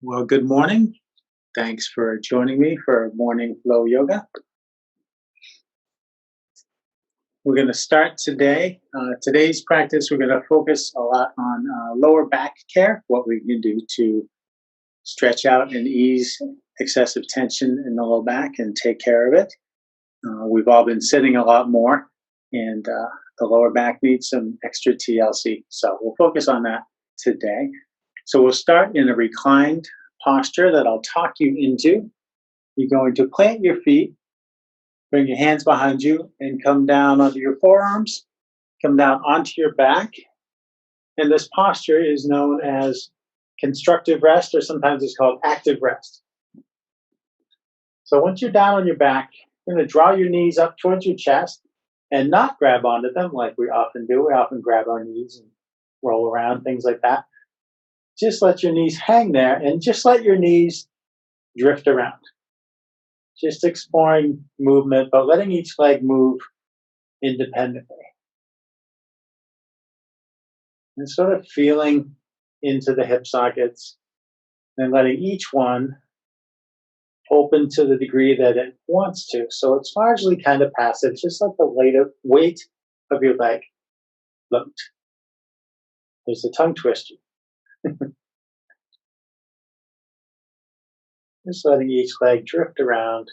Well, good morning. Thanks for joining me for morning flow yoga. We're going to start today. Today's practice, we're going to focus a lot on lower back care, what we can do to stretch out and ease excessive tension in the low back and take care of it. We've all been sitting a lot more, and the lower back needs some extra TLC. So we'll focus on that today. So we'll start in a reclined posture that I'll talk you into. You're going to plant your feet, bring your hands behind you, and come down onto your forearms, come down onto your back. And this posture is known as constructive rest, or sometimes it's called active rest. So once you're down on your back, you're going to draw your knees up towards your chest and not grab onto them like we often do. We often grab our knees and roll around, things like that. Just let your knees hang there and just let your knees drift around. Just exploring movement, but letting each leg move independently. And sort of feeling into the hip sockets and letting each one open to the degree that it wants to. So it's largely kind of passive. Just let the weight of your leg float. There's a tongue twister. Just letting each leg drift around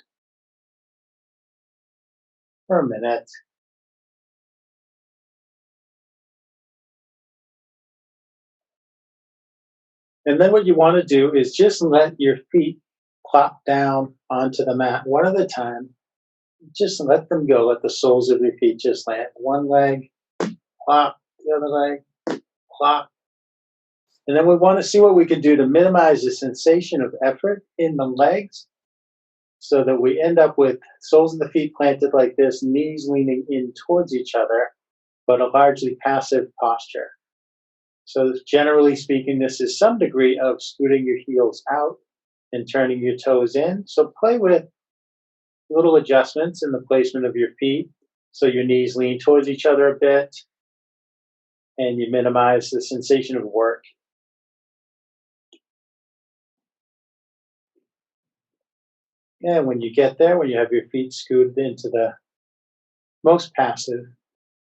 for a minute. And then what you want to do is just let your feet plop down onto the mat one at a time. Just let them go. Let the soles of your feet just land. One leg, plop, the other leg, plop. And then we want to see what we can do to minimize the sensation of effort in the legs so that we end up with soles of the feet planted like this, knees leaning in towards each other, but a largely passive posture. So generally speaking, this is some degree of scooting your heels out and turning your toes in. So play with little adjustments in the placement of your feet so your knees lean towards each other a bit and you minimize the sensation of work. And when you get there, when you have your feet scooted into the most passive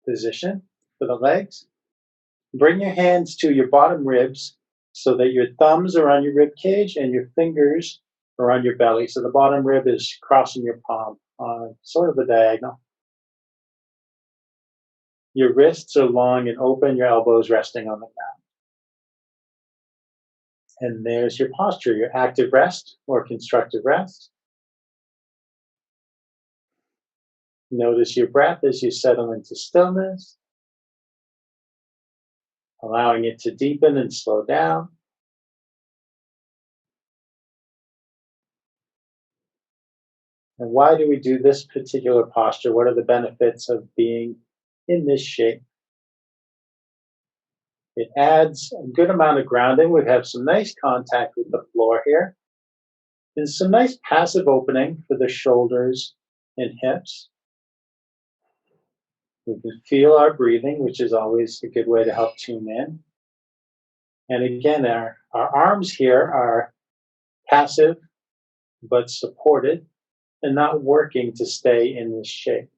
position for the legs, bring your hands to your bottom ribs so that your thumbs are on your rib cage and your fingers are on your belly. So the bottom rib is crossing your palm on sort of a diagonal. Your wrists are long and open, your elbows resting on the ground. And there's your posture, your active rest or constructive rest. Notice your breath as you settle into stillness, allowing it to deepen and slow down. And why do we do this particular posture? What are the benefits of being in this shape? It adds a good amount of grounding. We have some nice contact with the floor here. And some nice passive opening for the shoulders and hips. We can feel our breathing, which is always a good way to help tune in. And again, our arms here are passive but supported and not working to stay in this shape.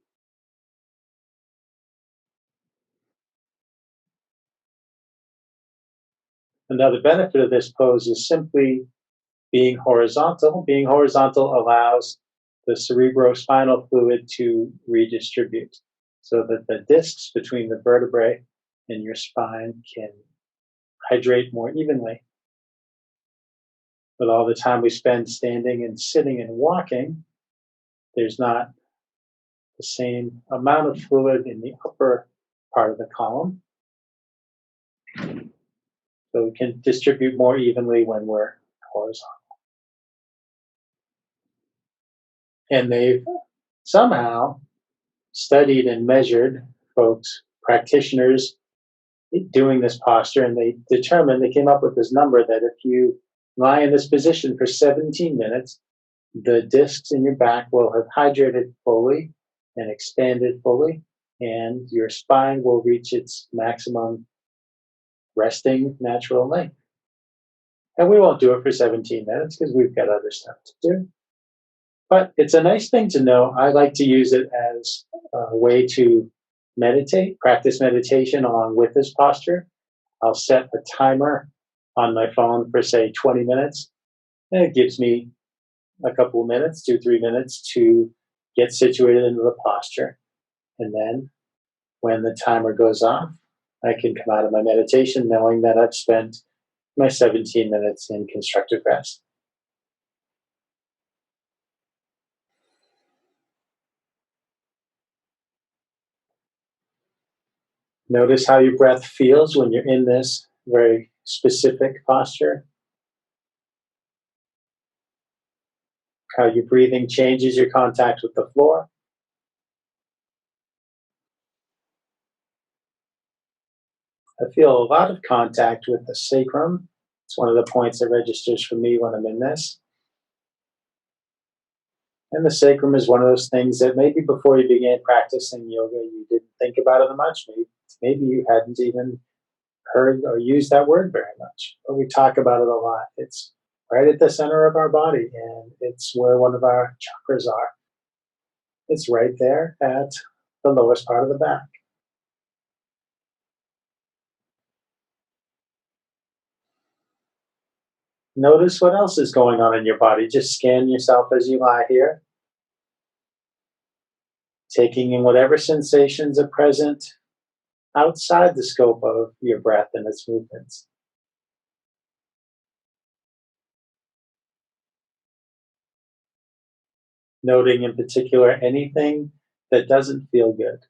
Another benefit of this pose is simply being horizontal. Being horizontal allows the cerebrospinal fluid to redistribute so that the discs between the vertebrae in your spine can hydrate more evenly. But all the time we spend standing and sitting and walking, there's not the same amount of fluid in the upper part of the column. So we can distribute more evenly when we're horizontal. And they've somehow studied and measured folks, practitioners doing this posture, and they came up with this number that if you lie in this position for 17 minutes, the discs in your back will have hydrated fully and expanded fully, and your spine will reach its maximum resting natural length. And we won't do it for 17 minutes because we've got other stuff to do. But it's a nice thing to know. I like to use it as a way to meditate, practice meditation along with this posture. I'll set a timer on my phone for, say, 20 minutes. And it gives me a couple of minutes, 2, 3 minutes to get situated into the posture. And then when the timer goes off, I can come out of my meditation knowing that I've spent my 17 minutes in constructive rest. Notice how your breath feels when you're in this very specific posture, how your breathing changes your contact with the floor. I feel a lot of contact with the sacrum. It's one of the points that registers for me when I'm in this. And the sacrum is one of those things that maybe before you began practicing yoga, you didn't think about it much. Maybe you hadn't even heard or used that word very much, but we talk about it a lot. It's right at the center of our body, and it's where one of our chakras are. It's right there at the lowest part of the back. Notice what else is going on in your body. Just scan yourself as you lie here, taking in whatever sensations are present outside the scope of your breath and its movements. Noting in particular anything that doesn't feel good.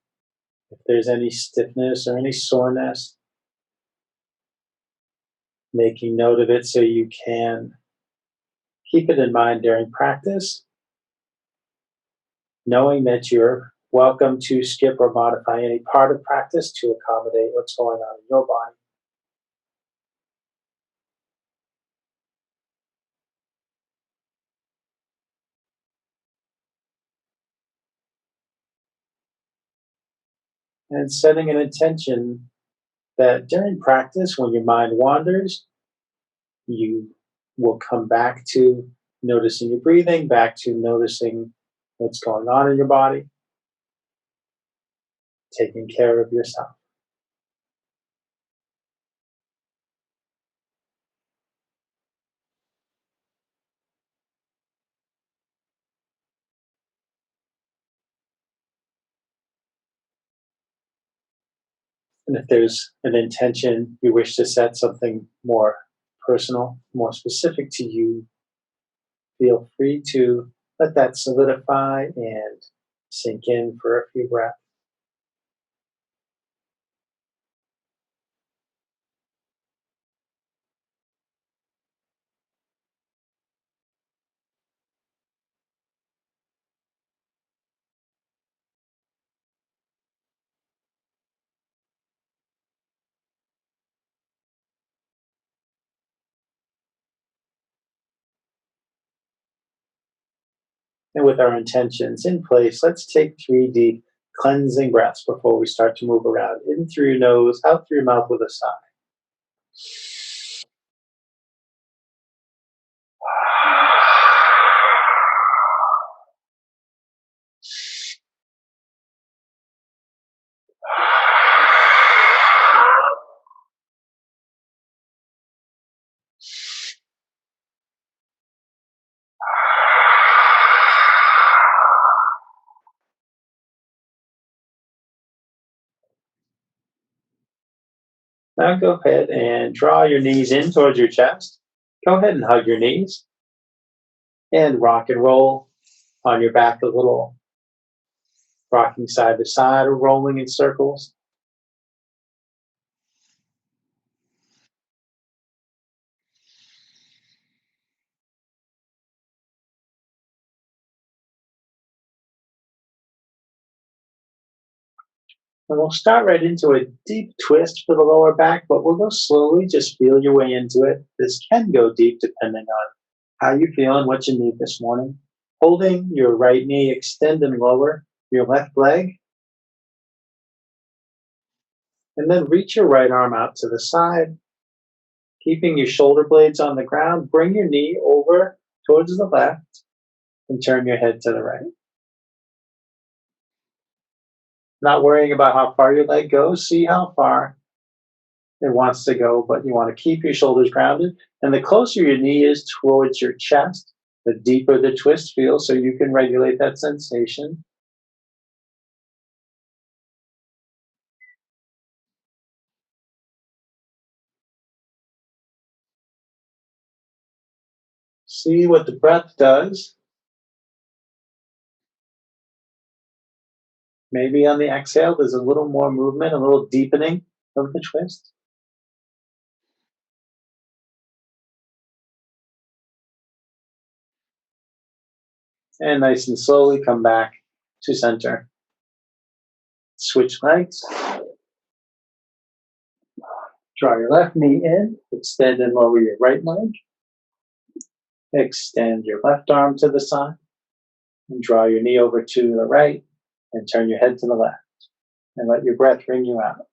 If there's any stiffness or any soreness, making note of it so you can keep it in mind during practice, knowing that you're welcome to skip or modify any part of practice to accommodate what's going on in your body. And setting an intention that during practice, when your mind wanders, you will come back to noticing your breathing, back to noticing what's going on in your body, taking care of yourself. And if there's an intention you wish to set, something more personal, more specific to you, feel free to let that solidify and sink in for a few breaths. And with our intentions in place, let's take 3 deep cleansing breaths before we start to move around. In through your nose, out through your mouth with a sigh. Now go ahead and draw your knees in towards your chest. Go ahead and hug your knees and rock and roll on your back a little, rocking side to side or rolling in circles. And we'll start right into a deep twist for the lower back, but we'll go slowly. Just feel your way into it. This can go deep depending on how you feel and what you need this morning. Holding your right knee, extend and lower your left leg, and then reach your right arm out to the side Keeping your shoulder blades on the ground, bring your knee over towards the left and turn your head to the right. Not worrying about how far your leg goes, see how far it wants to go, but you want to keep your shoulders grounded. And the closer your knee is towards your chest, the deeper the twist feels, so you can regulate that sensation. See what the breath does. Maybe on the exhale, there's a little more movement, a little deepening of the twist. And nice and slowly come back to center. Switch legs. Draw your left knee in, extend and lower your right leg. Extend your left arm to the side and draw your knee over to the right and turn your head to the left and let your breath bring you out.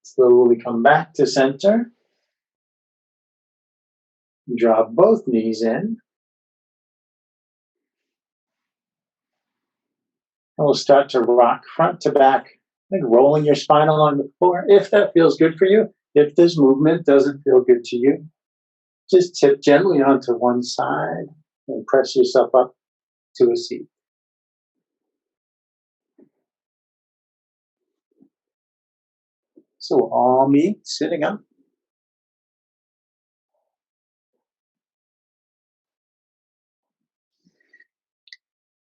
Slowly come back to center. Draw both knees in. And we'll start to rock front to back, like rolling your spine along the floor, if that feels good for you. If this movement doesn't feel good to you, just tip gently onto one side and press yourself up to a seat. So we'll all meet sitting up.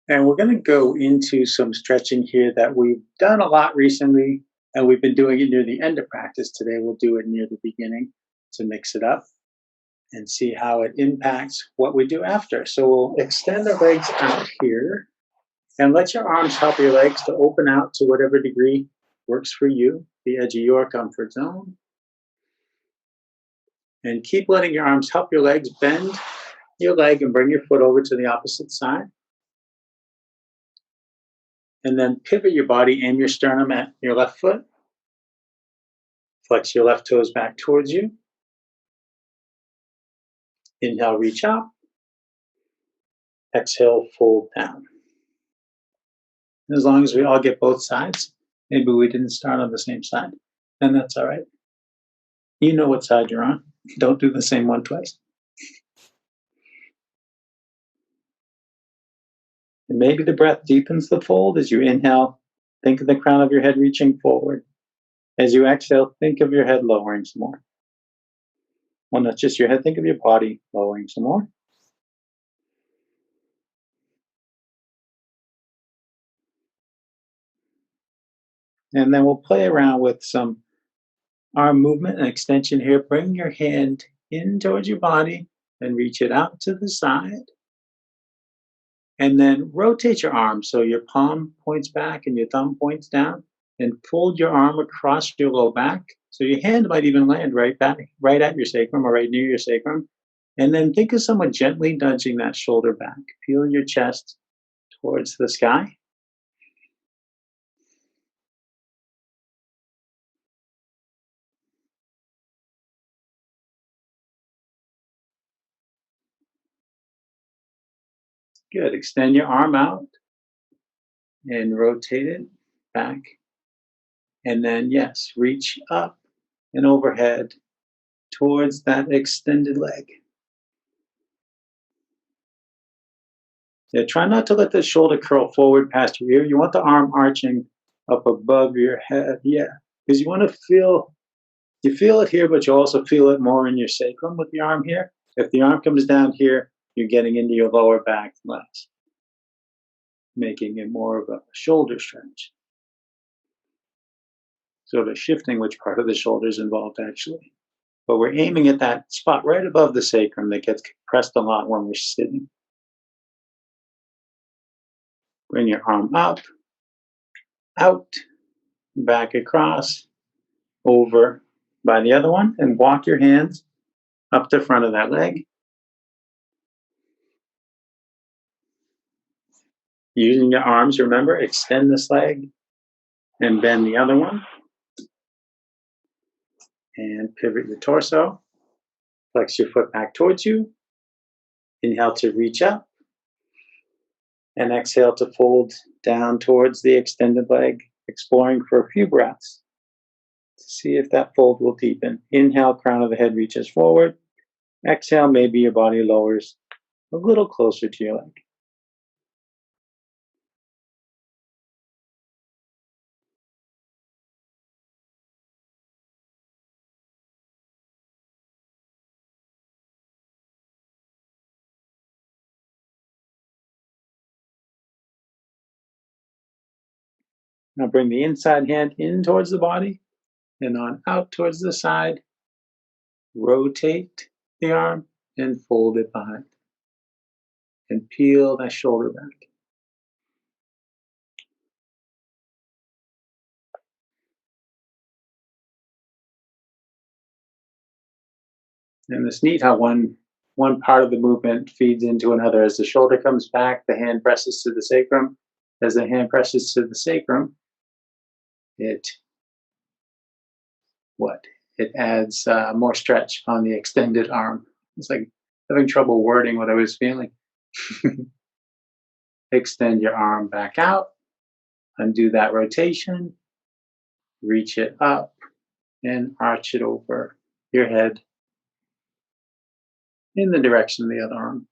And we're going to go into some stretching here that we've done a lot recently, and we've been doing it near the end of practice. Today we'll do it near the beginning to mix it up and see how it impacts what we do after. So we'll extend our legs out here and let your arms help your legs to open out to whatever degree works for you, the edge of your comfort zone. And keep letting your arms help your legs bend your leg and bring your foot over to the opposite side. And then pivot your body, aim your sternum at your left foot. Flex your left toes back towards you. Inhale, reach up. Exhale, fold down. As long as we all get both sides, maybe we didn't start on the same side, and that's all right. You know what side you're on. Don't do the same one twice. And maybe the breath deepens the fold as you inhale. Think of the crown of your head reaching forward. As you exhale, think of your head lowering some more. Well, not just your head, think of your body lowering some more. And then we'll play around with some arm movement and extension here. Bring your hand in towards your body and reach it out to the side. And then rotate your arm so your palm points back and your thumb points down, and fold your arm across your low back. So your hand might even land right at your sacrum or right near your sacrum. And then think of someone gently nudging that shoulder back. Peel your chest towards the sky. Good. Extend your arm out and rotate it back. And then, yes, reach up and overhead towards that extended leg. Yeah, try not to let the shoulder curl forward past your ear. You want the arm arching up above your head. Yeah, because you want to you feel it here, but you also feel it more in your sacrum with the arm here. If the arm comes down here, you're getting into your lower back less, making it more of a shoulder stretch. sort of shifting which part of the shoulder is involved actually. But we're aiming at that spot right above the sacrum that gets pressed a lot when we're sitting. Bring your arm up, out, back across, over by the other one, and walk your hands up the front of that leg. Using your arms, remember, extend this leg and bend the other one. And pivot your torso. Flex your foot back towards you. Inhale to reach up. And exhale to fold down towards the extended leg, exploring for a few breaths to see if that fold will deepen. Inhale, crown of the head reaches forward. Exhale, maybe your body lowers a little closer to your leg. Now bring the inside hand in towards the body and on out towards the side. Rotate the arm and fold it behind. And peel that shoulder back. And it's neat how one part of the movement feeds into another. As the shoulder comes back, the hand presses to the sacrum. As the hand presses to the sacrum, it adds more stretch on the extended arm. It's like having trouble wording what I was feeling. Extend your arm back out, undo that rotation, reach it up, and arch it over your head in the direction of the other arm.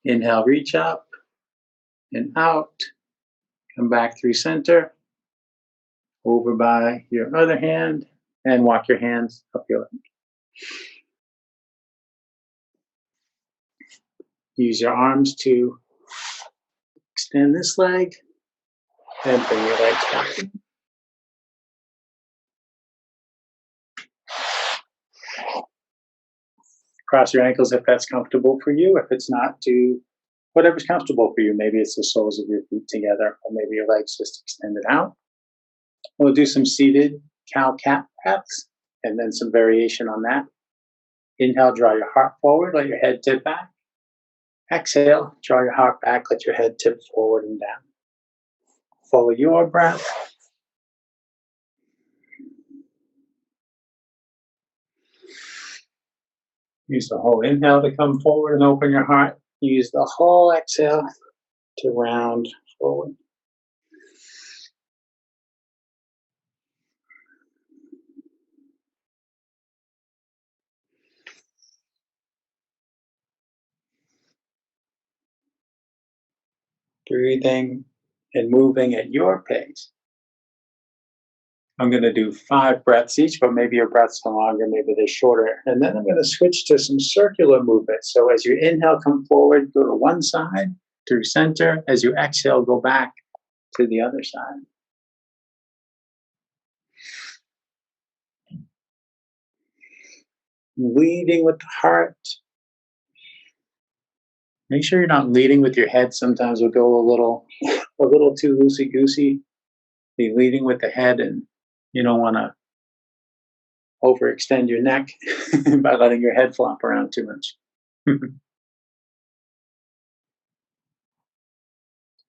Inhale, reach up and out. Come back through center, over by your other hand, and walk your hands up your leg. Use your arms to extend this leg and bring your legs back. Cross your ankles if that's comfortable for you. If it's not, do whatever's comfortable for you. Maybe it's the soles of your feet together, or maybe your legs just extended out. We'll do some seated cow-cat breaths, and then some variation on that. Inhale, draw your heart forward, let your head tip back. Exhale, draw your heart back, let your head tip forward and down. Follow your breath. Use the whole inhale to come forward and open your heart. Use the whole exhale to round forward. Breathing and moving at your pace. I'm going to do 5 breaths each, but maybe your breaths are longer, maybe they're shorter. And then I'm going to switch to some circular movement. So as you inhale, come forward, go to one side, through center. As you exhale, go back to the other side. Leading with the heart. Make sure you're not leading with your head. Sometimes we'll go a little too loosey-goosey. Be leading with the head, and you don't want to overextend your neck by letting your head flop around too much.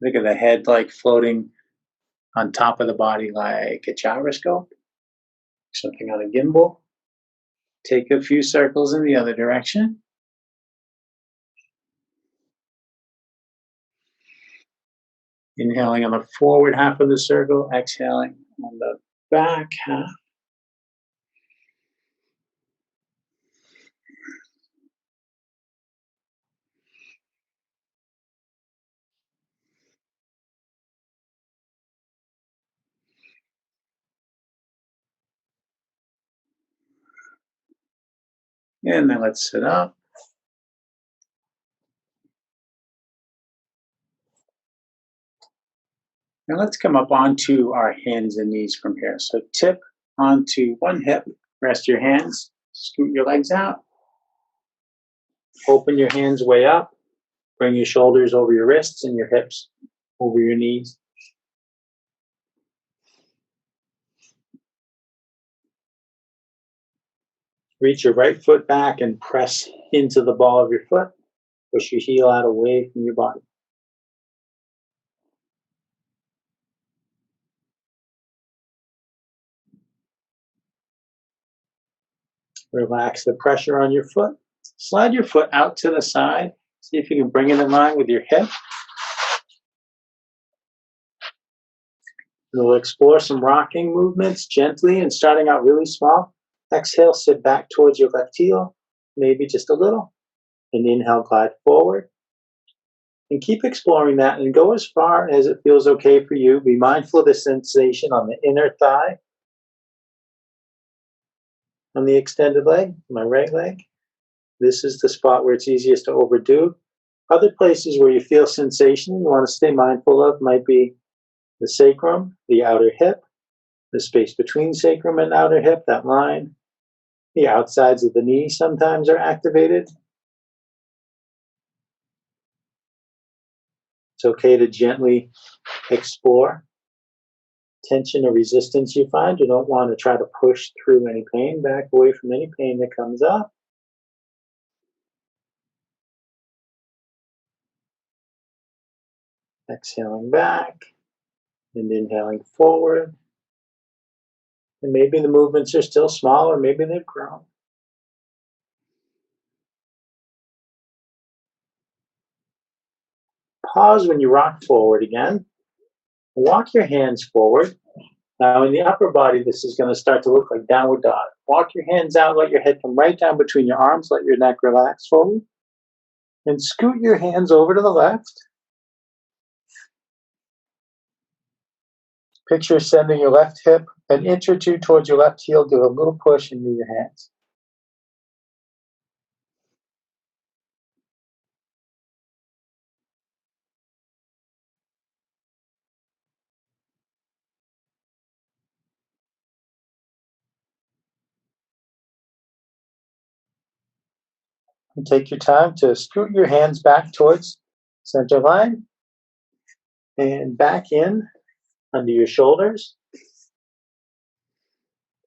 Think of the head like floating on top of the body like a gyroscope, something on a gimbal. Take a few circles in the other direction. Inhaling on the forward half of the circle, exhaling on the back half. And then let's sit up. Now let's come up onto our hands and knees from here. So tip onto one hip, rest your hands, scoot your legs out, open your hands way up, bring your shoulders over your wrists and your hips over your knees. Reach your right foot back and press into the ball of your foot. Push your heel out away from your body. Relax the pressure on your foot. Slide your foot out to the side. See if you can bring it in line with your hip. We'll explore some rocking movements gently and starting out really small. Exhale, sit back towards your left heel, maybe just a little. And inhale, glide forward. And keep exploring that and go as far as it feels okay for you. Be mindful of the sensation on the inner thigh, on the extended leg, my right leg. This is the spot where it's easiest to overdo. Other places where you feel sensation you want to stay mindful of might be the sacrum, the outer hip, the space between sacrum and outer hip, that line. The outsides of the knee sometimes are activated. It's okay to gently explore tension or resistance you find. You don't want to try to push through any pain, back away from any pain that comes up. Exhaling back and inhaling forward. And maybe the movements are still small or maybe they've grown. Pause when you rock forward again. Walk your hands forward. Now in the upper body, this is going to start to look like downward dog. Walk your hands out, let your head come right down between your arms, let your neck relax fully. And scoot your hands over to the left. Picture sending your left hip an inch or two towards your left heel. Give a little push into your hands. And take your time to scoot your hands back towards center line and back in under your shoulders.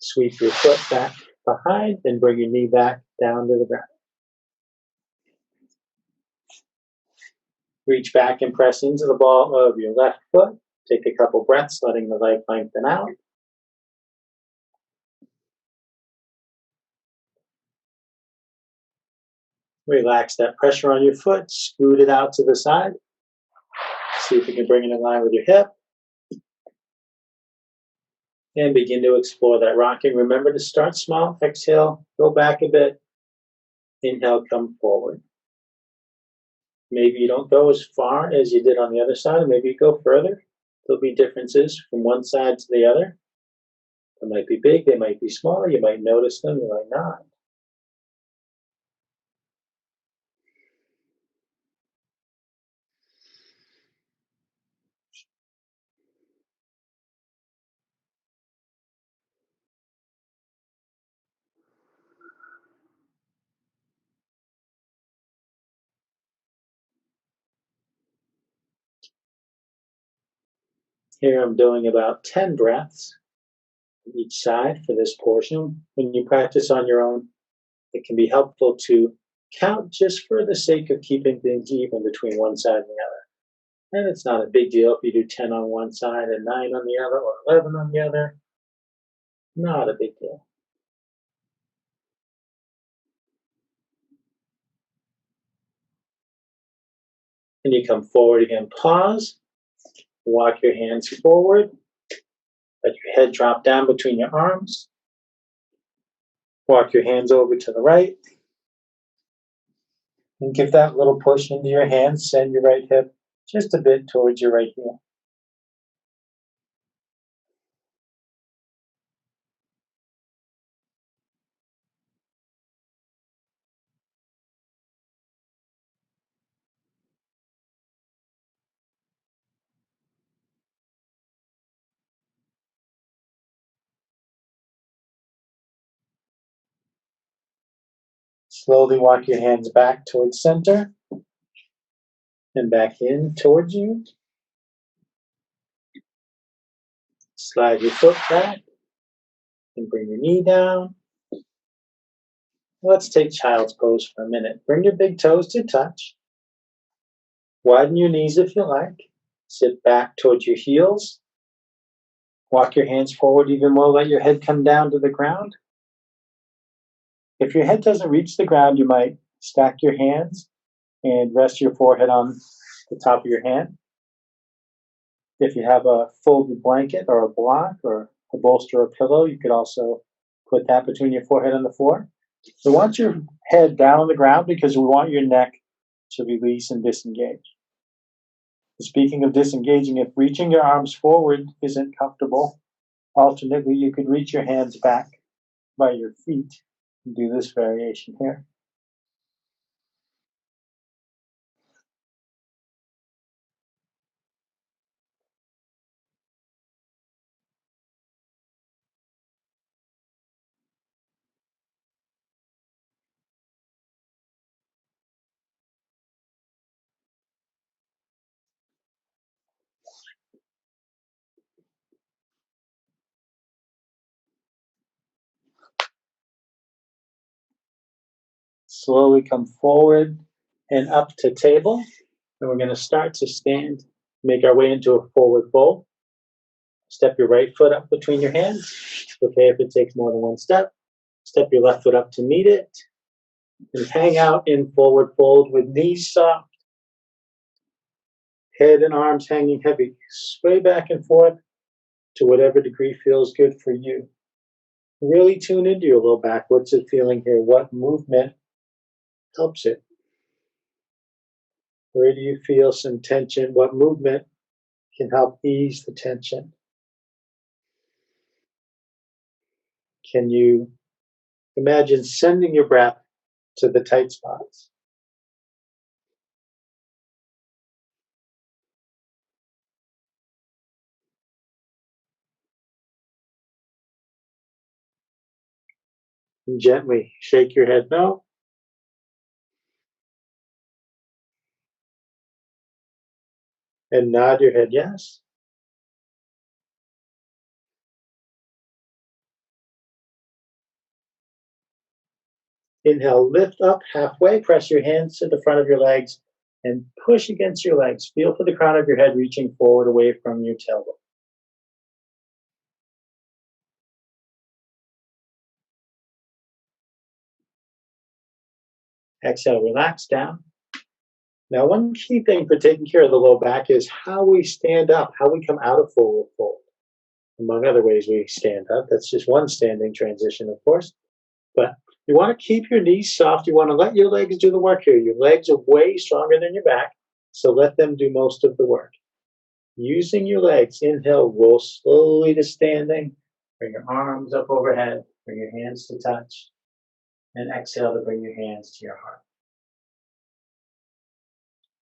Sweep your foot back behind and bring your knee back down to the ground. Reach back and press into the ball of your left foot. Take a couple breaths, letting the leg lengthen out. Relax that pressure on your foot. Scoot it out to the side. See if you can bring it in line with your hip. And begin to explore that rocking. Remember to start small. Exhale, go back a bit. Inhale, come forward. Maybe you don't go as far as you did on the other side. Maybe you go further. There'll be differences from one side to the other. They might be big, they might be small. You might notice them, you might not. Here I'm doing about 10 breaths each side for this portion. When you practice on your own, it can be helpful to count just for the sake of keeping things even between one side and the other. And it's not a big deal if you do 10 on one side and 9 on the other or 11 on the other. Not a big deal. And you come forward again, pause, walk your hands forward, let your head drop down between your arms, walk your hands over to the right, and give that little push into your hands, send your right hip just a bit towards your right heel. Slowly walk your hands back towards center and back in towards you. Slide your foot back and bring your knee down. Let's take child's pose for a minute. Bring your big toes to touch. Widen your knees if you like. Sit back towards your heels. Walk your hands forward even more. Let your head come down to the ground. If your head doesn't reach the ground, you might stack your hands and rest your forehead on the top of your hand. If you have a folded blanket or a block or a bolster or pillow, you could also put that between your forehead and the floor. We want your head down on the ground because we want your neck to release and disengage. Speaking of disengaging, if reaching your arms forward isn't comfortable, alternately, you could reach your hands back by your feet and do this variation here. Slowly come forward and up to table. And we're going to start to stand, make our way into a forward fold. Step your right foot up between your hands. Okay, if it takes more than one step. Step your left foot up to meet it. And hang out in forward fold with knees soft. Head and arms hanging heavy. Sway back and forth to whatever degree feels good for you. Really tune into your low back. What's it feeling here? What movement helps it? Where do you feel some tension? What movement can help ease the tension? Can you imagine sending your breath to the tight spots? And gently shake your head no. And nod your head yes. Inhale, lift up halfway, press your hands to the front of your legs and push against your legs. Feel for the crown of your head reaching forward away from your tailbone. Exhale, relax down. Now, one key thing for taking care of the low back is how we stand up, how we come out of forward fold. Among other ways we stand up. That's just one standing transition, of course. But you want to keep your knees soft. You want to let your legs do the work here. Your legs are way stronger than your back, so let them do most of the work. Using your legs, inhale, roll slowly to standing. Bring your arms up overhead. Bring your hands to touch. And exhale to bring your hands to your heart.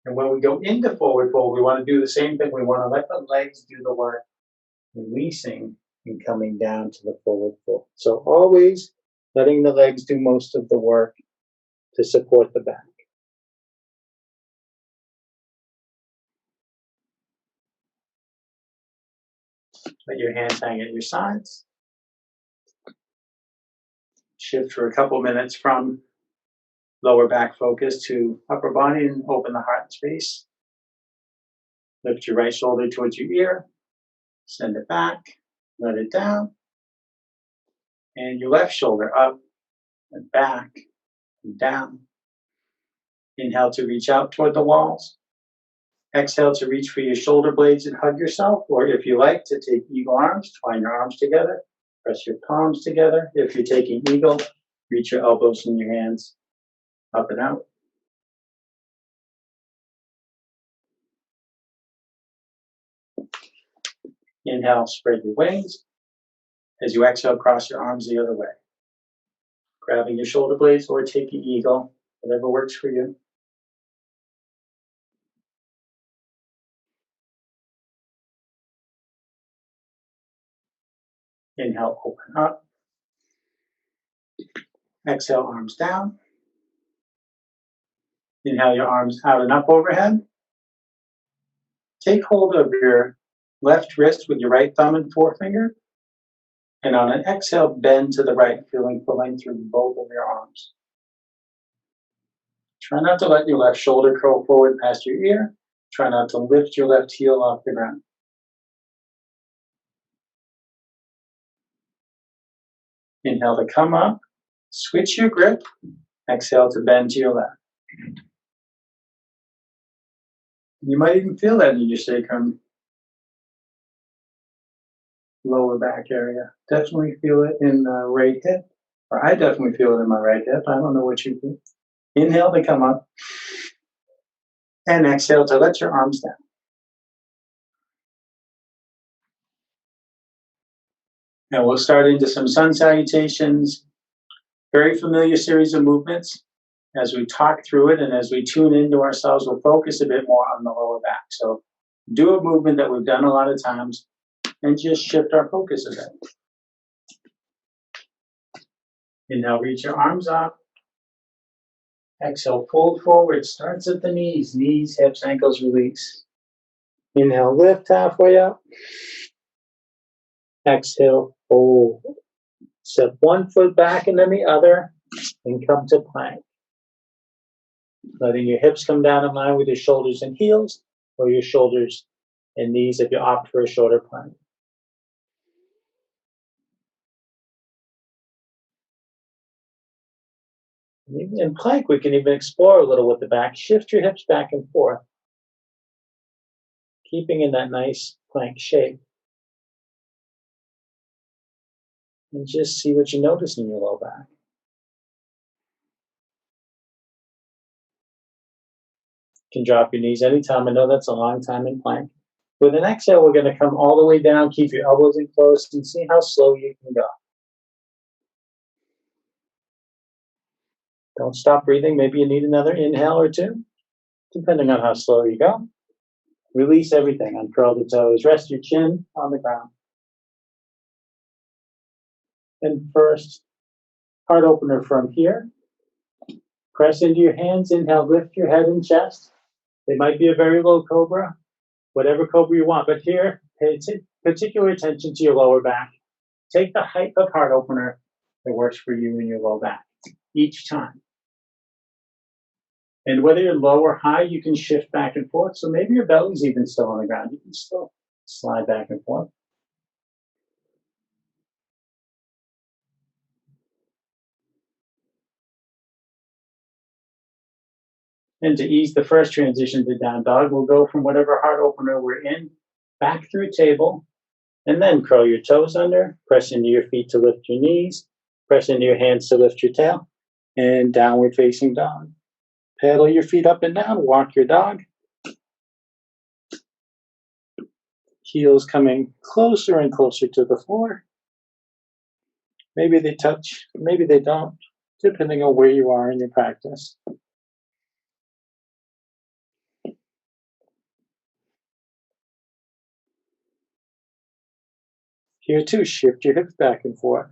And when we go into forward fold, we want to do the same thing. We want to let the legs do the work, releasing and coming down to the forward fold. So always letting the legs do most of the work to support the back. Let your hands hang at your sides. Shift for a couple minutes from lower back focus to upper body and open the heart space. Lift your right shoulder towards your ear. Send it back. Let it down. And your left shoulder up and back and down. Inhale to reach out toward the walls. Exhale to reach for your shoulder blades and hug yourself. Or if you like, to take eagle arms, twine your arms together. Press your palms together. If you're taking eagle, reach your elbows and your hands up and out. Inhale, spread your wings. As you exhale, cross your arms the other way. Grabbing your shoulder blades or taking eagle, whatever works for you. Inhale, open up. Exhale, arms down. Inhale your arms out and up overhead. Take hold of your left wrist with your right thumb and forefinger. And on an exhale, bend to the right, feeling full length through both of your arms. Try not to let your left shoulder curl forward past your ear. Try not to lift your left heel off the ground. Inhale to come up. Switch your grip. Exhale to bend to your left. You might even feel that in your sacrum, lower back area. Definitely feel it in the right hip. Or I definitely feel it in my right hip. I don't know what you feel. Inhale to come up. And exhale to let your arms down. And we'll start into some sun salutations. Very familiar series of movements. As we talk through it and as we tune into ourselves, we'll focus a bit more on the lower back. So do a movement that we've done a lot of times and just shift our focus a bit. Inhale, reach your arms up. Exhale, fold forward. Starts at the knees. Knees, hips, ankles, release. Inhale, lift halfway up. Exhale, fold. Step one foot back and then the other, and come to plank. Letting your hips come down in line with your shoulders and heels, or your shoulders and knees if you opt for a shorter plank. In plank, we can even explore a little with the back. Shift your hips back and forth, keeping in that nice plank shape. And just see what you notice in your low back. You can drop your knees anytime. I know that's a long time in plank. With an exhale, we're going to come all the way down. Keep your elbows in close and see how slow you can go. Don't stop breathing. Maybe you need another inhale or two, depending on how slow you go. Release everything. Uncurl the toes. Rest your chin on the ground. And first, heart opener from here. Press into your hands. Inhale, lift your head and chest. It might be a very low cobra, whatever cobra you want. But here, pay particular attention to your lower back. Take the height of heart opener that works for you in your low back each time. And whether you're low or high, you can shift back and forth. So maybe your belly's even still on the ground. You can still slide back and forth. And to ease the first transition to down dog, we'll go from whatever heart opener we're in, back through table, and then curl your toes under, press into your feet to lift your knees, press into your hands to lift your tail, and downward facing dog. Pedal your feet up and down, walk your dog. Heels coming closer and closer to the floor. Maybe they touch, maybe they don't, depending on where you are in your practice. Here too, shift your hips back and forth.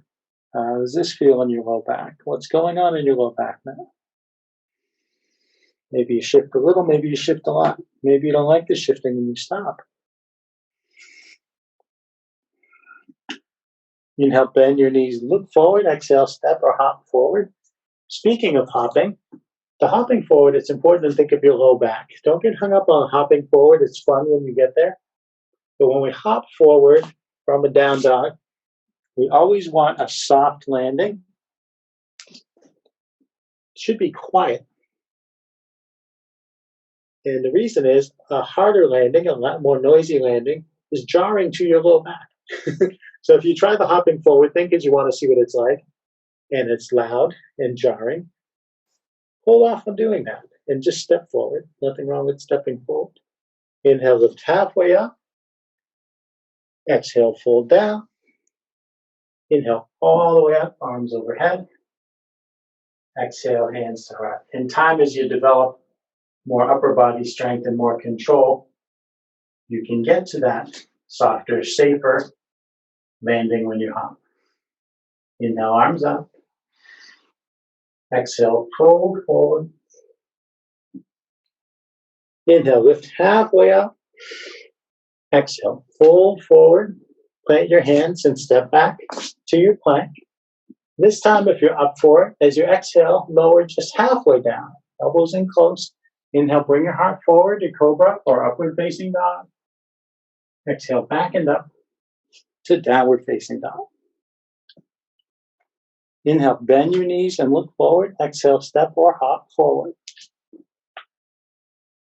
How does this feel in your low back? What's going on in your low back now? Maybe you shift a little, maybe you shift a lot. Maybe you don't like the shifting and you stop. Inhale, bend your knees, look forward, exhale, step or hop forward. Speaking of hopping, the hopping forward, it's important to think of your low back. Don't get hung up on hopping forward. It's fun when you get there. But when we hop forward from a down dog, we always want a soft landing. It should be quiet. And the reason is a harder landing, a lot more noisy landing, is jarring to your low back. So if you try the hopping forward, think as you want to see what it's like, and it's loud and jarring, hold off on doing that and just step forward. Nothing wrong with stepping forward. Inhale, lift halfway up. Exhale, fold down. Inhale, all the way up, arms overhead. Exhale, hands to heart. In time, as you develop more upper body strength and more control, you can get to that softer, safer landing when you hop. Inhale, arms up. Exhale, fold forward. Inhale, lift halfway up. Exhale, fold forward. Plant your hands and step back to your plank. This time, if you're up for it, as you exhale, lower just halfway down. Elbows in close. Inhale, bring your heart forward to cobra or upward facing dog. Exhale, back and up to downward facing dog. Inhale, bend your knees and look forward. Exhale, step or hop forward.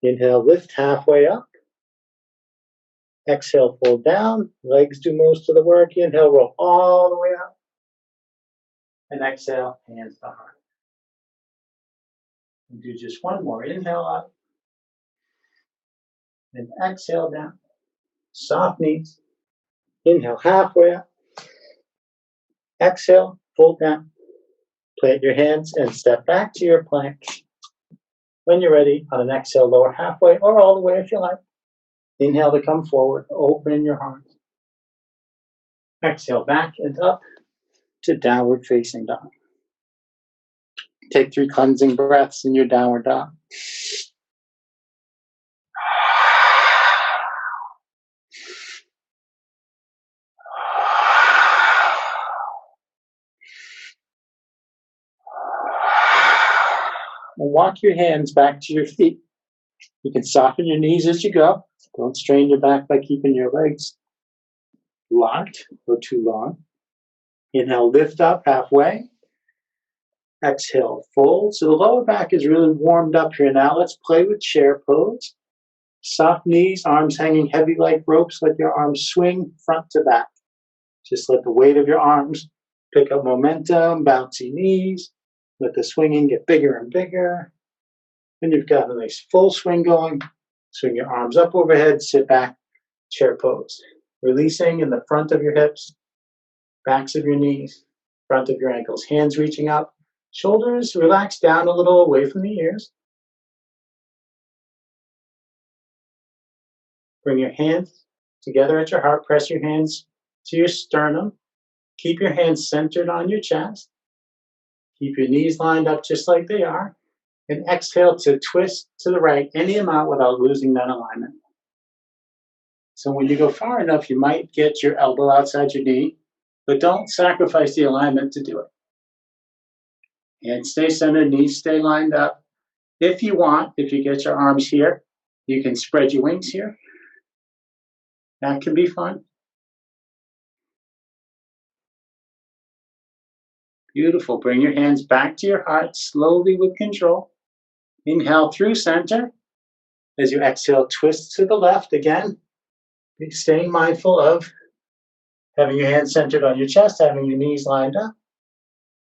Inhale, lift halfway up. Exhale, fold down. Legs do most of the work. Inhale, roll all the way up. And exhale, hands to heart. And do just one more. Inhale up. And exhale down. Soft knees. Inhale, halfway up. Exhale, fold down. Plant your hands and step back to your plank. When you're ready, on an exhale, lower halfway or all the way if you like. Inhale to come forward, open your heart. Exhale back and up to downward facing dog. Take 3 cleansing breaths in your downward dog. And walk your hands back to your feet. You can soften your knees as you go. Don't strain your back by keeping your legs locked or too long. Inhale, lift up halfway. Exhale, fold. So the lower back is really warmed up here. Now let's play with chair pose. Soft knees, arms hanging heavy like ropes. Let your arms swing front to back. Just let the weight of your arms pick up momentum, bouncy knees. Let the swinging get bigger and bigger. When you've got a nice full swing going, swing your arms up overhead, sit back, chair pose. Releasing in the front of your hips, backs of your knees, front of your ankles, hands reaching up, shoulders relax down a little away from the ears. Bring your hands together at your heart, press your hands to your sternum. Keep your hands centered on your chest. Keep your knees lined up just like they are. And exhale to twist to the right any amount without losing that alignment. So when you go far enough, you might get your elbow outside your knee, but don't sacrifice the alignment to do it. Hands stay centered, knees stay lined up. If you want, if you get your arms here, you can spread your wings here. That can be fun. Beautiful. Bring your hands back to your heart, slowly with control. Inhale through center. As you exhale, twist to the left again. Staying mindful of having your hands centered on your chest, having your knees lined up.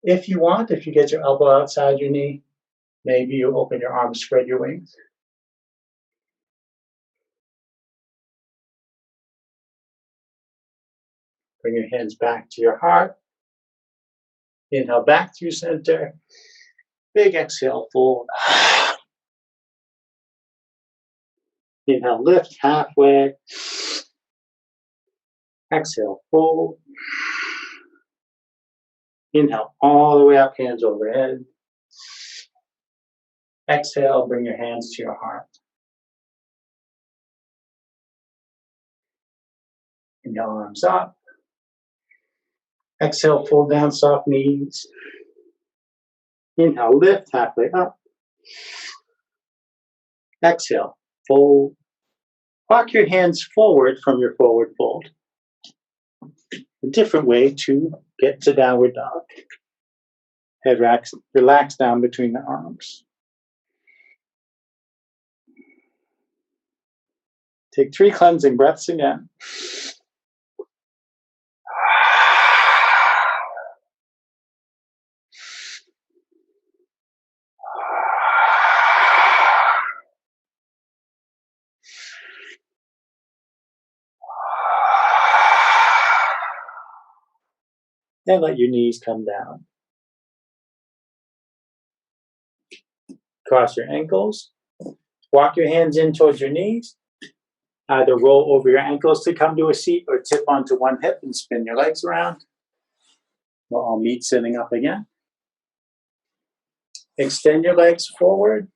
If you want, if you get your elbow outside your knee, maybe you open your arms, spread your wings. Bring your hands back to your heart. Inhale back through center. Big exhale, fold. Inhale, lift halfway. Exhale, fold. Inhale all the way up, hands overhead. Exhale, bring your hands to your heart. Inhale, arms up. Exhale, fold down, soft knees. Inhale, lift halfway up. Exhale, fold. Walk your hands forward from your forward fold. A different way to get to downward dog. Head relax down between the arms. Take 3 cleansing breaths again. And let your knees come down. Cross your ankles. Walk your hands in towards your knees. Either roll over your ankles to come to a seat or tip onto one hip and spin your legs around. We'll all meet sitting up again. Extend your legs forward.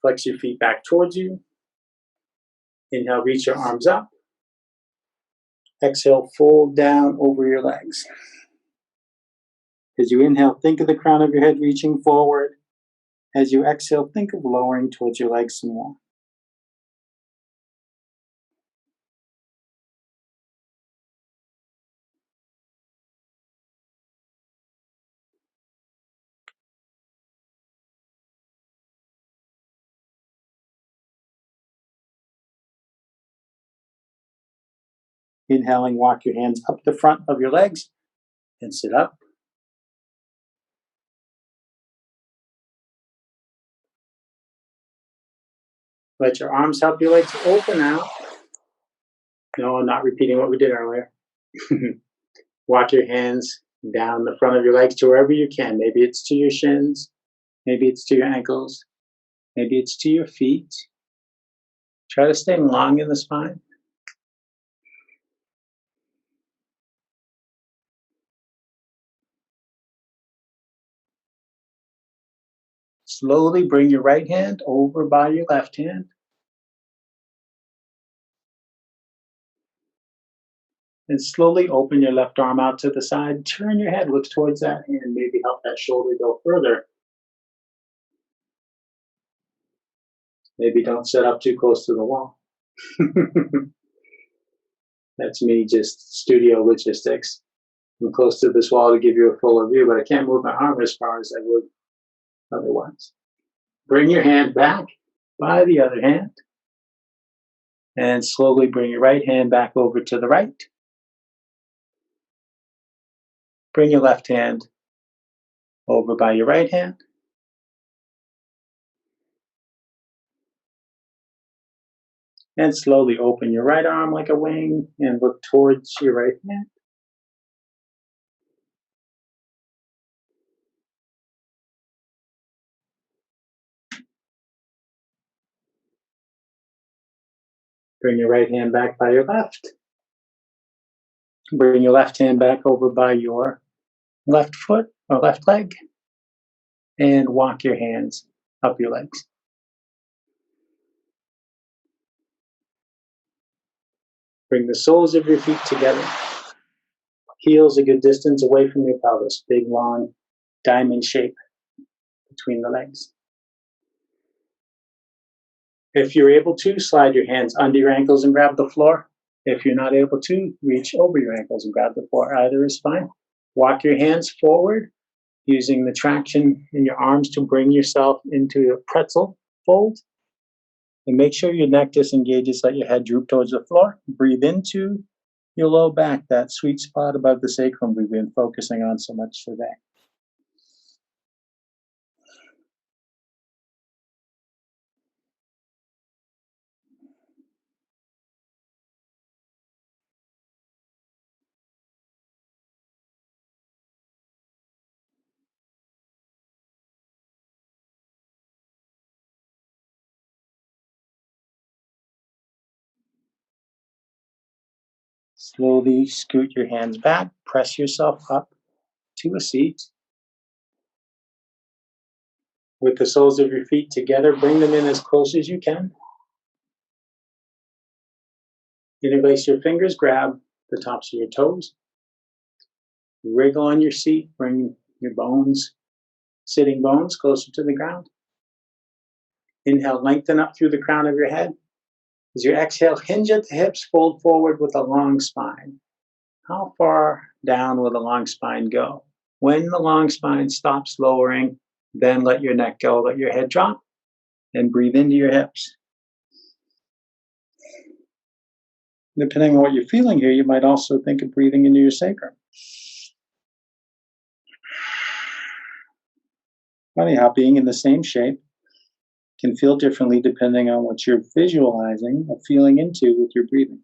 Flex your feet back towards you. Inhale, reach your arms up. Exhale, fold down over your legs. As you inhale, think of the crown of your head reaching forward. As you exhale, think of lowering towards your legs some more. Inhaling, walk your hands up the front of your legs and sit up. Let your arms help your legs open out. No, I'm not repeating what we did earlier. Walk your hands down the front of your legs to wherever you can. Maybe it's to your shins. Maybe it's to your ankles. Maybe it's to your feet. Try to stay long in the spine. Slowly bring your right hand over by your left hand. And slowly open your left arm out to the side. Turn your head, look towards that hand. Maybe help that shoulder go further. Maybe don't sit up too close to the wall. That's me, just studio logistics. I'm close to this wall to give you a fuller view, but I can't move my arm as far as I would otherwise. Bring your hand back by the other hand. And slowly bring your right hand back over to the right. Bring your left hand over by your right hand. And slowly open your right arm like a wing and look towards your right hand. Bring your right hand back by your left. Bring your left hand back over by your left foot or left leg. And walk your hands up your legs. Bring the soles of your feet together. Heels a good distance away from your pelvis. Big, long, diamond shape between the legs. If you're able to, slide your hands under your ankles and grab the floor. If you're not able to, reach over your ankles and grab the floor. Either is fine. Walk your hands forward, using the traction in your arms to bring yourself into a pretzel fold. And make sure your neck disengages, let your head droop towards the floor. Breathe into your low back, that sweet spot above the sacrum we've been focusing on so much today. Slowly scoot your hands back, press yourself up to a seat. With the soles of your feet together, bring them in as close as you can. Interlace your fingers, grab the tops of your toes. Wriggle on your seat, bring your bones, sitting bones, closer to the ground. Inhale, lengthen up through the crown of your head. As you exhale, hinge at the hips, fold forward with a long spine. How far down will the long spine go? When the long spine stops lowering, then let your neck go, let your head drop, and breathe into your hips. Depending on what you're feeling here, you might also think of breathing into your sacrum. Funny how being in the same shape can feel differently depending on what you're visualizing or feeling into with your breathing.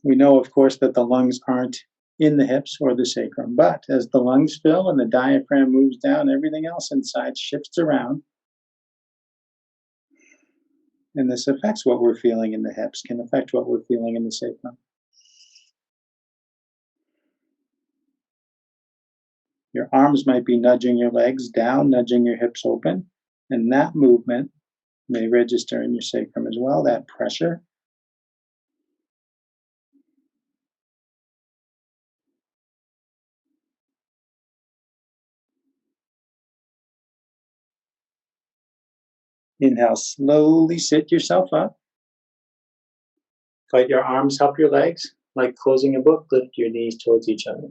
We know, of course, that the lungs aren't in the hips or the sacrum, but as the lungs fill and the diaphragm moves down, everything else inside shifts around. And this affects what we're feeling in the hips, can affect what we're feeling in the sacrum. Your arms might be nudging your legs down, nudging your hips open, and that movement may register in your sacrum as well, that pressure. Inhale, slowly sit yourself up. Let your arms help your legs. Like closing a book, lift your knees towards each other.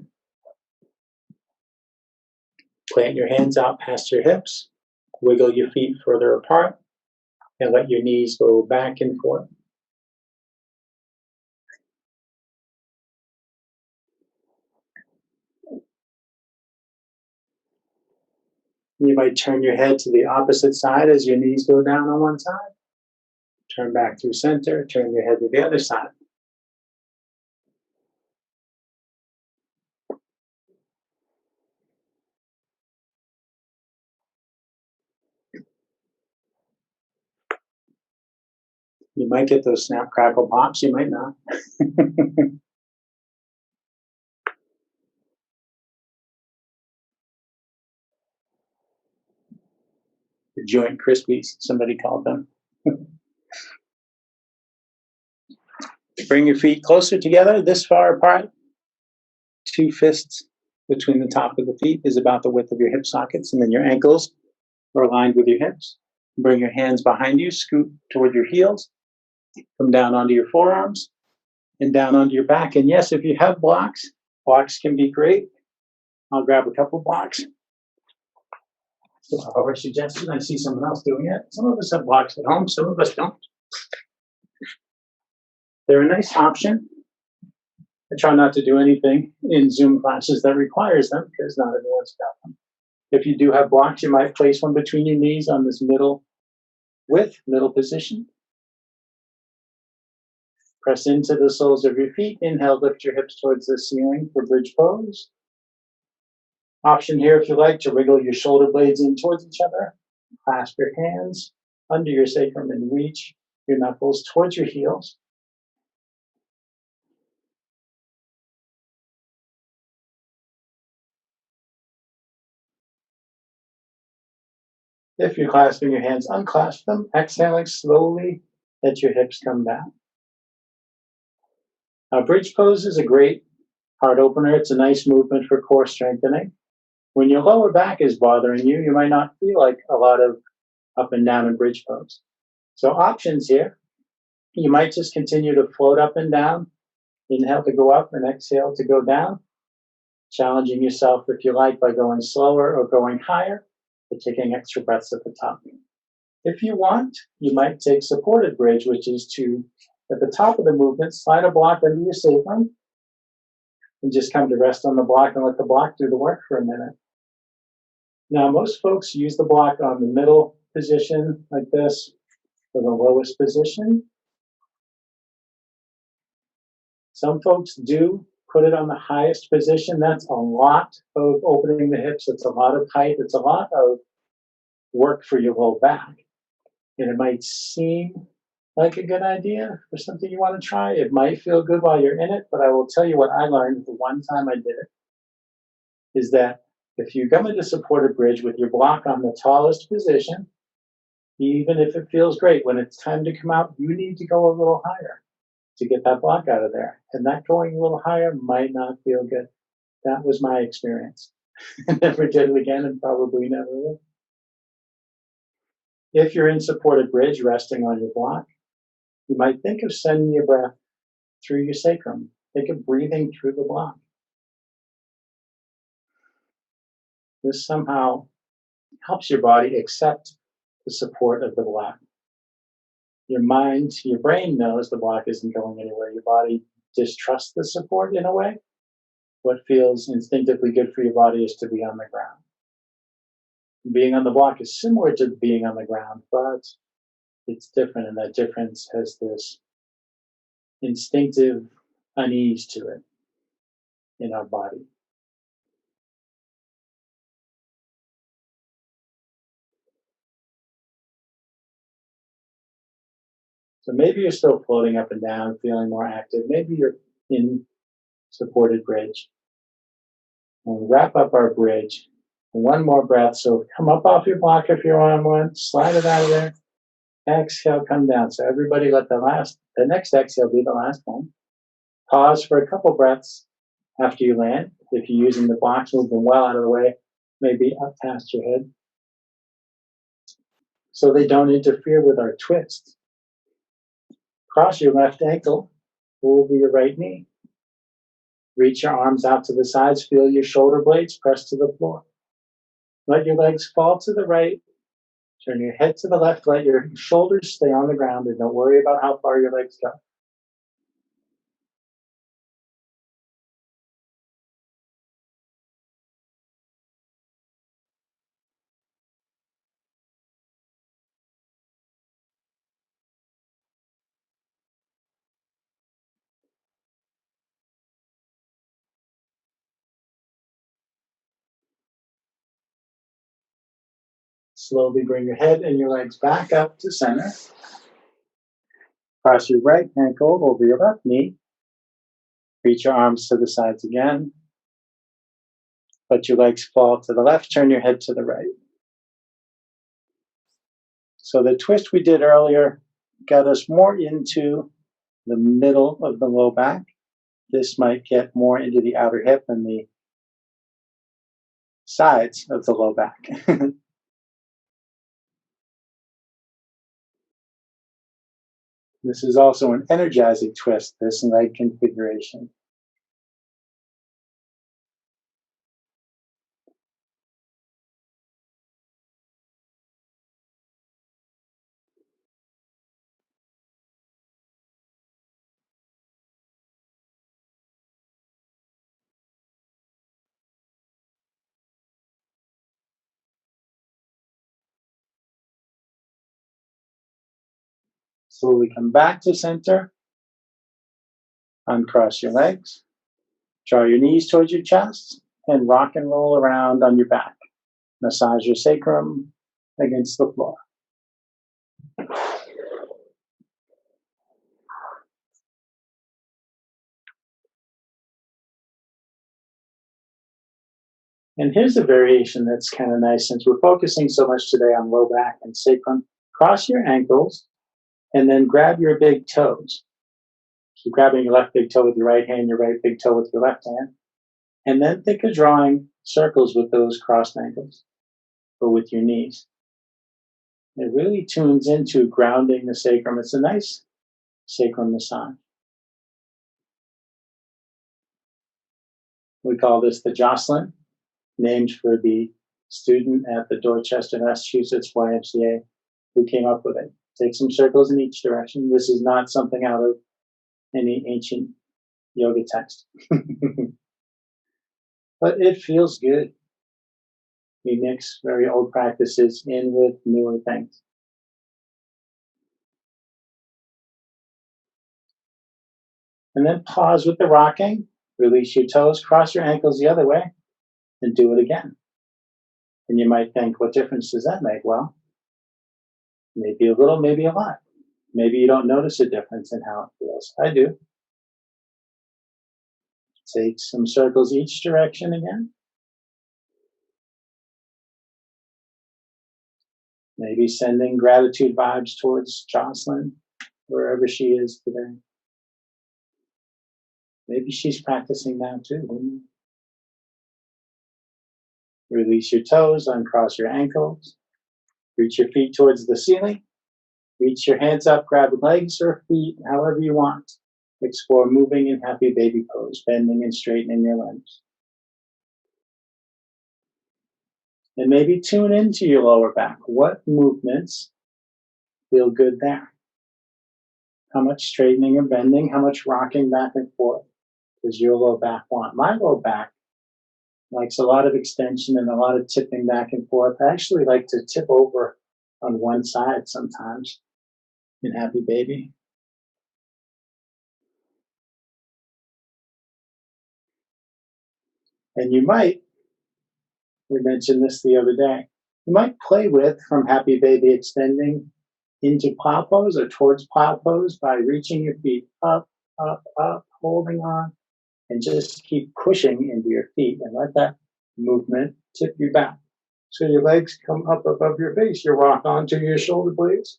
Plant your hands out past your hips. Wiggle your feet further apart and let your knees go back and forth. You might turn your head to the opposite side as your knees go down on one side. Turn back through center, turn your head to the other side. You might get those snap, crackle, pops, you might not. The joint crispies, somebody called them. Bring your feet closer together, this far apart. 2 fists between the top of the feet is about the width of your hip sockets, and then your ankles are aligned with your hips. Bring your hands behind you, scoot toward your heels, come down onto your forearms, and down onto your back. And yes, if you have blocks, blocks can be great. I'll grab a couple blocks. So our suggestion, I see someone else doing it. Some of us have blocks at home, some of us don't. They're a nice option. I try not to do anything in Zoom classes that requires them because not everyone's got them. If you do have blocks, you might place one between your knees on this middle position. Press into the soles of your feet. Inhale, lift your hips towards the ceiling for bridge pose. Option here, if you like, to wriggle your shoulder blades in towards each other. Clasp your hands under your sacrum and reach your knuckles towards your heels. If you're clasping your hands, unclasp them. Exhaling slowly, let your hips come down. Bridge pose is a great heart opener. It's a nice movement for core strengthening. When your lower back is bothering you, you might not feel like a lot of up and down in bridge pose. So options here, you might just continue to float up and down. Inhale to go up and exhale to go down. Challenging yourself, if you like, by going slower or going higher, or taking extra breaths at the top. If you want, you might take supported bridge, which is to, at the top of the movement, slide a block under your sacrum and just come to rest on the block and let the block do the work for a minute. Now, most folks use the block on the middle position like this, or the lowest position. Some folks do put it on the highest position. That's a lot of opening the hips. It's a lot of height. It's a lot of work for your low back. And it might seem like a good idea or something you want to try. It might feel good while you're in it, but I will tell you what I learned the one time I did it is that if you come into supported bridge with your block on the tallest position, even if it feels great, when it's time to come out, you need to go a little higher to get that block out of there. And that going a little higher might not feel good. That was my experience. I never did it again and probably never will. If you're in supported bridge, resting on your block, you might think of sending your breath through your sacrum. Think of breathing through the block. This somehow helps your body accept the support of the block. Your mind, your brain knows the block isn't going anywhere. Your body distrusts the support in a way. What feels instinctively good for your body is to be on the ground. Being on the block is similar to being on the ground, but it's different, and that difference has this instinctive unease to it in our body. So maybe you're still floating up and down, feeling more active. Maybe you're in supported bridge. We'll wrap up our bridge. One more breath. So come up off your block if you're on one. Slide it out of there. Exhale, come down. So everybody let the next exhale be the last one. Pause for a couple breaths after you land. If you're using the blocks, move them well out of the way, maybe up past your head, so they don't interfere with our twist. Cross your left ankle over your right knee. Reach your arms out to the sides. Feel your shoulder blades press to the floor. Let your legs fall to the right. Turn your head to the left. Let your shoulders stay on the ground, and don't worry about how far your legs go. Slowly bring your head and your legs back up to center. Cross your right ankle over your left knee. Reach your arms to the sides again. Let your legs fall to the left. Turn your head to the right. So the twist we did earlier got us more into the middle of the low back. This might get more into the outer hip and the sides of the low back. This is also an energizing twist, this leg configuration. Slowly come back to center. Uncross your legs. Draw your knees towards your chest and rock and roll around on your back. Massage your sacrum against the floor. And here's a variation that's kind of nice since we're focusing so much today on low back and sacrum. Cross your ankles and then grab your big toes. So grabbing your left big toe with your right hand, your right big toe with your left hand. And then think of drawing circles with those crossed ankles or with your knees. It really tunes into grounding the sacrum. It's a nice sacrum massage. We call this the Jocelyn, named for the student at the Dorchester, Massachusetts YMCA who came up with it. Take some circles in each direction. This is not something out of any ancient yoga text. But it feels good. We mix very old practices in with newer things. And then pause with the rocking. Release your toes, cross your ankles the other way, and do it again. And you might think, what difference does that make? Well, maybe a little, maybe a lot. Maybe you don't notice a difference in how it feels. I do. Take some circles each direction again. Maybe sending gratitude vibes towards Jocelyn, wherever she is today. Maybe she's practicing now too. Release your toes, uncross your ankles. Reach your feet towards the ceiling. Reach your hands up, grab legs or feet, however you want. Explore moving in happy baby pose, bending and straightening your limbs. And maybe tune into your lower back. What movements feel good there? How much straightening or bending? How much rocking back and forth does your low back want? My low back likes a lot of extension and a lot of tipping back and forth. I actually like to tip over on one side sometimes in happy baby. And you might, we mentioned this the other day, you might play with from happy baby extending into plow pose or towards plow pose by reaching your feet up, up, up, holding on, And just keep pushing into your feet and let that movement tip you back. So your legs come up above your face. You rock onto your shoulder blades.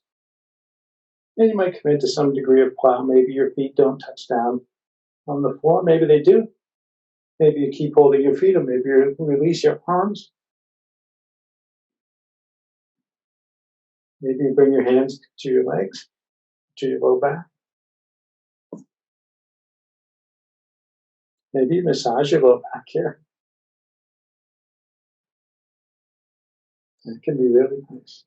And you might come into some degree of plow. Maybe your feet don't touch down on the floor. Maybe they do. Maybe you keep holding your feet, or maybe you release your arms. Maybe you bring your hands to your legs, to your low back. Maybe you massage your low back here. That can be really nice.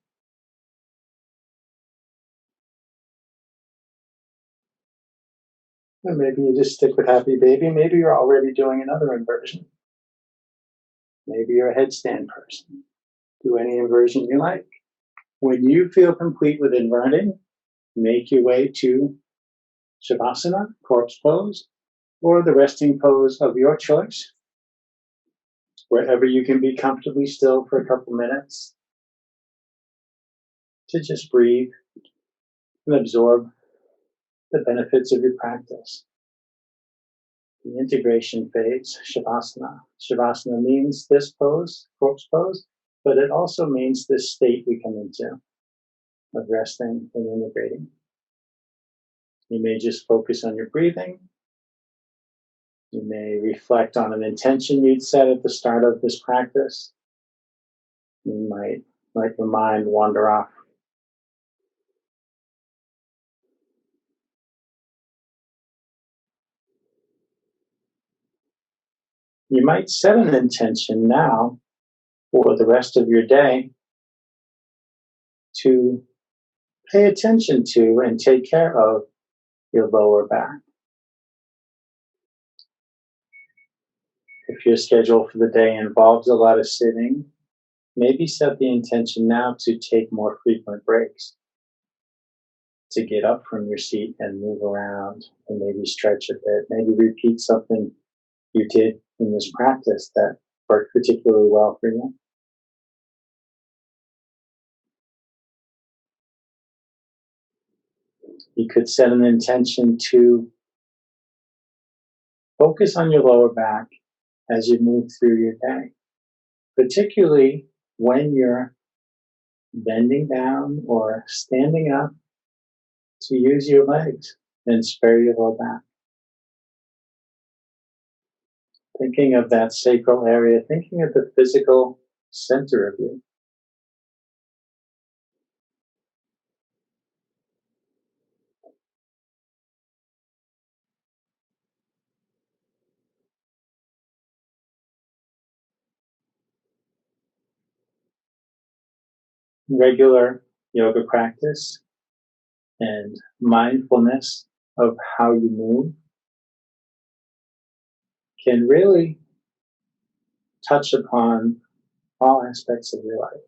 And maybe you just stick with happy baby. Maybe you're already doing another inversion. Maybe you're a headstand person. Do any inversion you like. When you feel complete with inverting, make your way to Shavasana, corpse pose, or the resting pose of your choice, wherever you can be comfortably still for a couple minutes to just breathe and absorb the benefits of your practice. The integration phase, Shavasana. Shavasana means this pose, corpse pose, but it also means this state we come into of resting and integrating. You may just focus on your breathing. You may reflect on an intention you'd set at the start of this practice. You might let your mind wander off. You might set an intention now for the rest of your day to pay attention to and take care of your lower back. If your schedule for the day involves a lot of sitting, maybe set the intention now to take more frequent breaks, to get up from your seat and move around and maybe stretch a bit, maybe repeat something you did in this practice that worked particularly well for you. You could set an intention to focus on your lower back as you move through your day, particularly when you're bending down or standing up, to use your legs and spare your low back. Thinking of that sacral area, thinking of the physical center of you. Regular yoga practice and mindfulness of how you move can really touch upon all aspects of your life.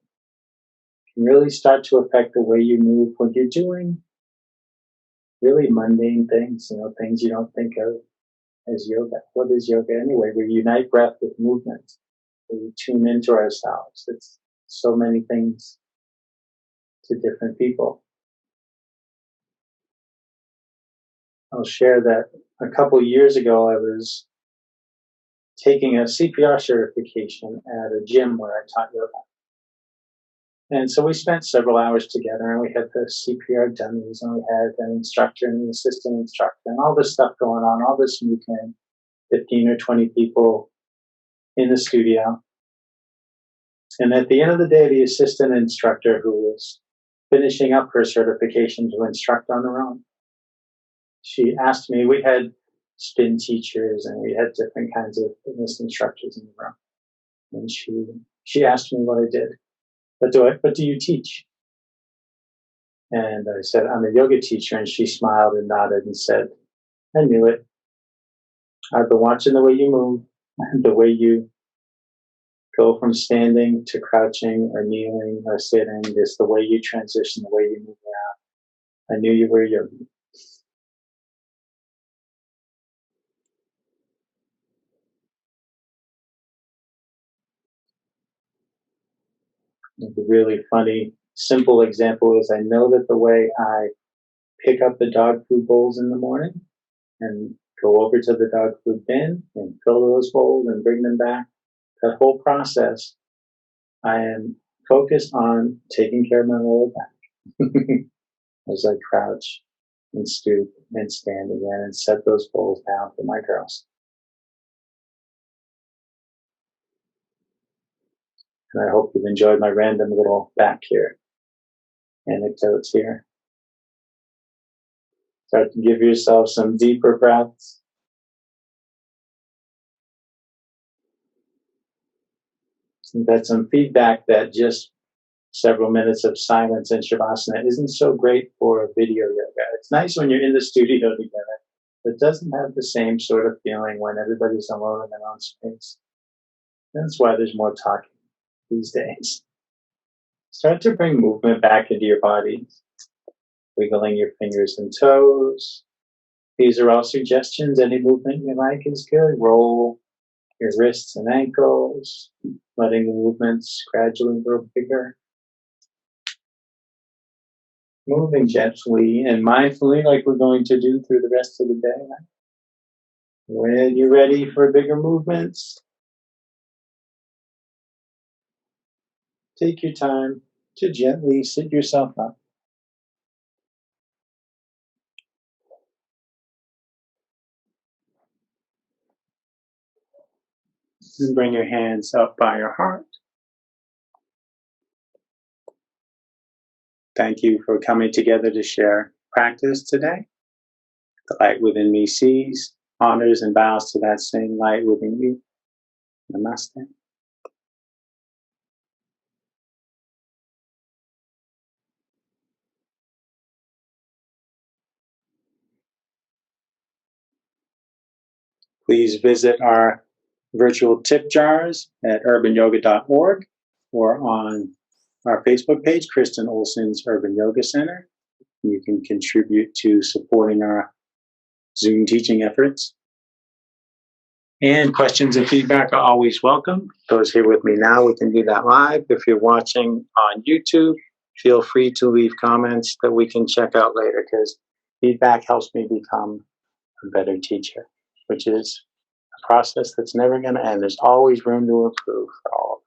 Can really start to affect the way you move when you're doing really mundane things, things you don't think of as yoga. What is yoga anyway? We unite breath with movement. We tune into ourselves. It's so many things to different people. I'll share that a couple years ago, I was taking a CPR certification at a gym where I taught yoga. And so we spent several hours together, and we had the CPR dummies, and we had an instructor and an assistant instructor, and all this stuff going on, all this movement, 15 or 20 people in the studio. And at the end of the day, the assistant instructor, who was finishing up her certification to instruct on her own, she asked me, we had spin teachers and we had different kinds of fitness instructors in the room. And she asked me what I did. What do you teach? And I said, I'm a yoga teacher. And she smiled and nodded and said, I knew it. I've been watching the way you move, the way you go from standing to crouching or kneeling or sitting, just the way you transition, the way you move around. I knew you were a yogi. The really funny, simple example is I know that the way I pick up the dog food bowls in the morning and Go over to the dog food bin and fill those bowls and bring them back. That whole process, I am focused on taking care of my lower back as I crouch and stoop and stand again and set those bowls down for my girls. And I hope you've enjoyed my random little back here, anecdotes here. Start to give yourself some deeper breaths. We've had some feedback that just several minutes of silence in Shavasana isn't so great for video yoga. It's nice when you're in the studio together, but it doesn't have the same sort of feeling when everybody's alone in their own space. That's why there's more talking these days. Start to bring movement back into your body, wiggling your fingers and toes. These are all suggestions. Any movement you like is good. Roll your wrists and ankles, letting the movements gradually grow bigger. Moving gently and mindfully like we're going to do through the rest of the day. When you're ready for bigger movements, take your time to gently sit yourself up. And bring your hands up by your heart. Thank you for coming together to share practice today. The light within me sees, honors, and bows to that same light within you. Namaste. Please visit our virtual tip jars at urbanyoga.org or on our Facebook page, Kristen Olson's Urban Yoga Center. You can contribute to supporting our Zoom teaching efforts. And questions and feedback are always welcome. Those here with me now, we can do that live. If you're watching on YouTube, feel free to leave comments that we can check out later, because feedback helps me become a better teacher, which is a process that's never going to end. There's always room to improve for all of us.